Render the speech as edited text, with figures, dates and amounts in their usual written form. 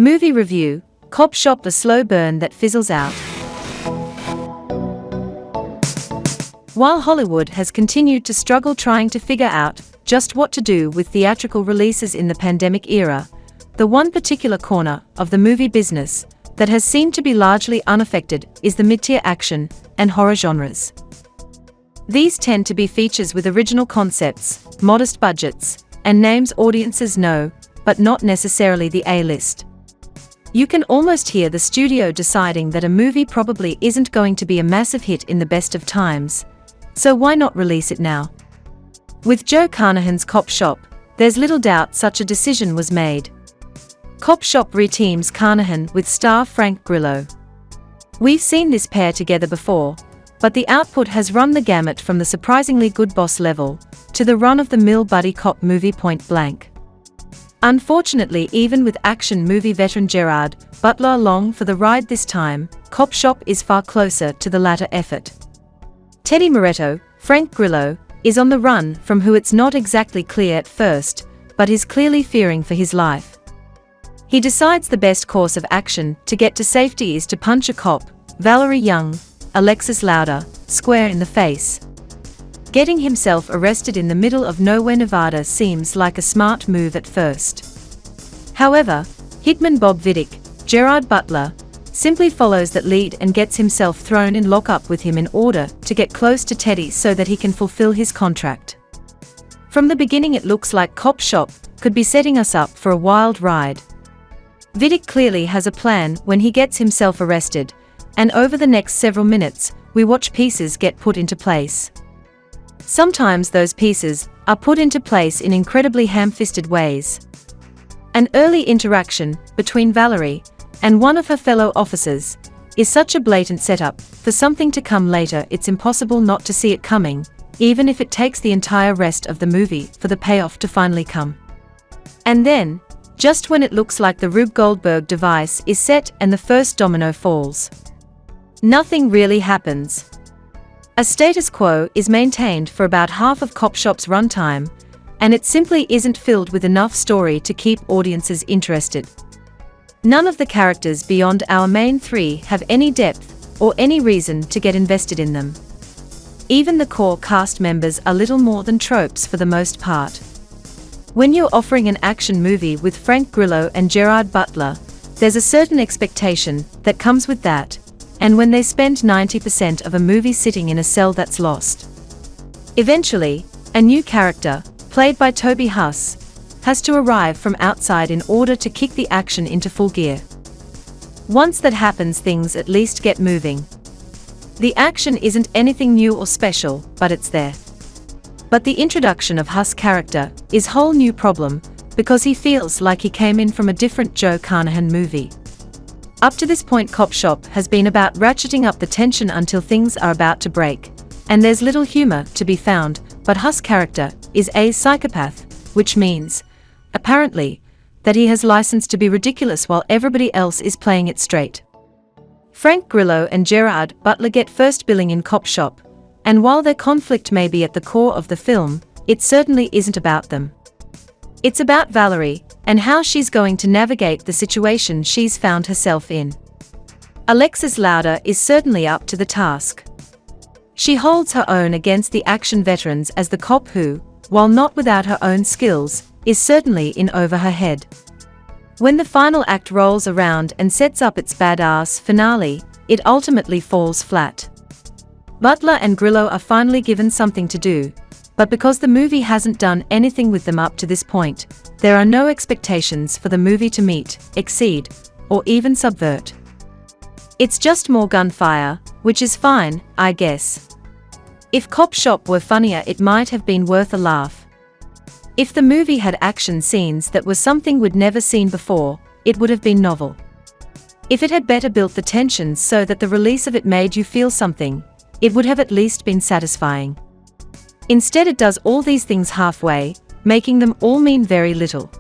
Movie review, Copshop, a slow burn that fizzles out. While Hollywood has continued to struggle trying to figure out just what to do with theatrical releases in the pandemic era, the one particular corner of the movie business that has seemed to be largely unaffected is the mid-tier action and horror genres. These tend to be features with original concepts, modest budgets, and names audiences know, but not necessarily the A-list. You can almost hear the studio deciding that a movie probably isn't going to be a massive hit in the best of times, so why not release it now? With Joe Carnahan's Copshop, there's little doubt such a decision was made. Copshop reteams Carnahan with star Frank Grillo. We've seen this pair together before, but the output has run the gamut from the surprisingly good Boss level to the run-of-the-mill buddy cop movie Point Blank. Unfortunately, even with action movie veteran Gerard, Butler along for the ride this time, Copshop is far closer to the latter effort. Teddy Moretto, Frank Grillo, is on the run from who it's not exactly clear at first, but is clearly fearing for his life. He decides the best course of action to get to safety is to punch a cop, Valerie Young, Alexis Louder, square in the face. Getting himself arrested in the middle of nowhere Nevada seems like a smart move at first. However, hitman Bob Vidic, Gerard Butler, simply follows that lead and gets himself thrown in lockup with him in order to get close to Teddy so that he can fulfill his contract. From the beginning it looks like Copshop could be setting us up for a wild ride. Vidic clearly has a plan when he gets himself arrested, and over the next several minutes, we watch pieces get put into place. Sometimes those pieces are put into place in incredibly ham-fisted ways. An early interaction between Valerie and one of her fellow officers is such a blatant setup for something to come later it's impossible not to see it coming, even if it takes the entire rest of the movie for the payoff to finally come. And then, just when it looks like the Rube Goldberg device is set and the first domino falls, nothing really happens. A status quo is maintained for about half of Copshop's runtime, and it simply isn't filled with enough story to keep audiences interested. None of the characters beyond our main three have any depth or any reason to get invested in them. Even the core cast members are little more than tropes for the most part. When you're offering an action movie with Frank Grillo and Gerard Butler, there's a certain expectation that comes with that. And when they spend 90% of a movie sitting in a cell, that's lost. Eventually, a new character, played by Toby Huss, has to arrive from outside in order to kick the action into full gear. Once that happens, things at least get moving. The action isn't anything new or special, but it's there. But the introduction of Huss' character is a whole new problem, because he feels like he came in from a different Joe Carnahan movie. Up to this point, Copshop has been about ratcheting up the tension until things are about to break, and there's little humor to be found, but Huss' character is a psychopath, which means, apparently, that he has license to be ridiculous while everybody else is playing it straight. Frank Grillo and Gerard Butler get first billing in Copshop, and while their conflict may be at the core of the film, it certainly isn't about them. It's about Valerie, and how she's going to navigate the situation she's found herself in. Alexis Louder is certainly up to the task. She holds her own against the action veterans as the cop who, while not without her own skills, is certainly in over her head. When the final act rolls around and sets up its badass finale, it ultimately falls flat. Butler and Grillo are finally given something to do, but because the movie hasn't done anything with them up to this point, there are no expectations for the movie to meet, exceed, or even subvert. It's just more gunfire, which is fine, I guess. If Copshop were funnier, it might have been worth a laugh. If the movie had action scenes that were something we'd never seen before, it would have been novel. If it had better built the tensions so that the release of it made you feel something, it would have at least been satisfying. Instead, it does all these things halfway, making them all mean very little.